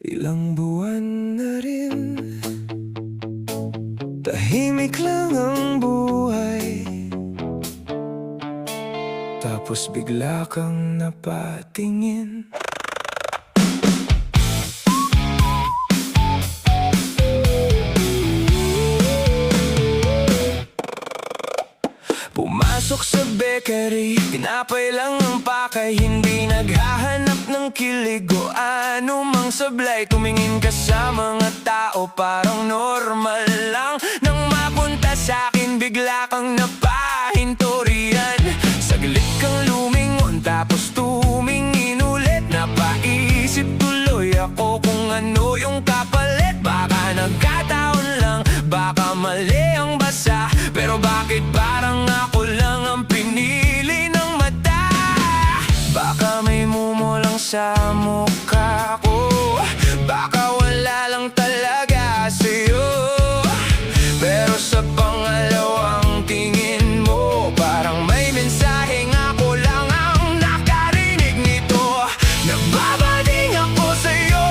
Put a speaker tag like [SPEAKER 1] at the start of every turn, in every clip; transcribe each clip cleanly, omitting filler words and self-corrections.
[SPEAKER 1] Ilang buwan na rin, tahimik lang ang buhay. Tapos bigla kang napatingin. Pumasok sa bakery, tinapay lang ang pakay. Hindi naghahanap ng kilig o anumang sablay. Tumingin ka sa mga tao, parang normal lang. Nang mapunta sa'kin, bigla kang napahinto riyan. Saglit kang lumingon, tapos tumingin ulit. Napaisip tuloy ako kung ano yung kapalit. Baka nagkataon lang, baka mali ang basa. Pero bakit parang ako lang ang pinili ng mata? Baka may mumo lang sa mukha ko, baka wala lang talaga sa'yo. Pero sa pangalawang tingin mo, parang may mensaheng ako lang ang nakarinig nito. Nagbabading ako sa'yo,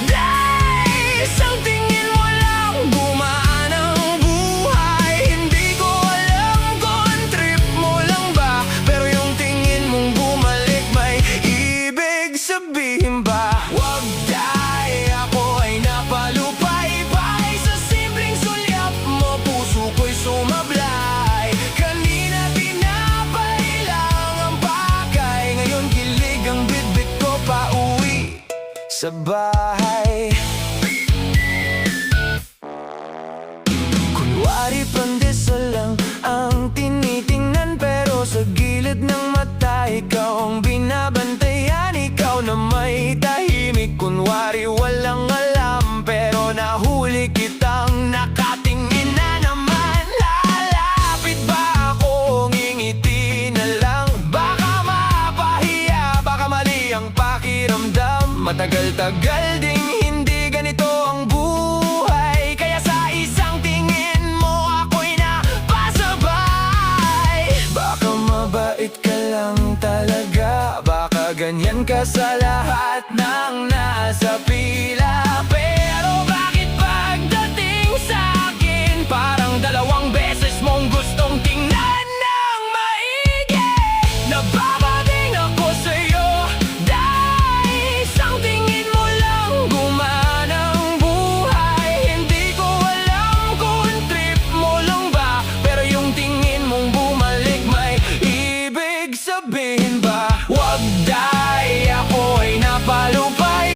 [SPEAKER 1] dahil isang tingin mo lang gumaan ang buhay. Hindi ko alam kung trip mo lang ba, pero yung tingin mong bumalik may ibig sabihin ba? Wag dahil ako ay napalupay-pay sa simpleng sulyap mo, puso ko'y sumablay. Kanina tinapay lang ang bagay, ngayon kilig ang bitbit ko pauwi sa bahay. Kunwari pandesal lang ang tinitingnan, pero sa gilid ng mata ikaw ang binabantayan. Ikaw na may tahimik, kunwari walang alam, pero nahuli kitang nakatingin na naman. Lalapit ba ako, ngingiti na lang? Baka mapahiya, baka mali ang pakiramdam. Matagal-tagal ding hindi ganito ang buhay, kaya sa isang tingin mo ako'y napasabay. Baka mabait ka lang talaga, baka ganyan ka sa lahat ng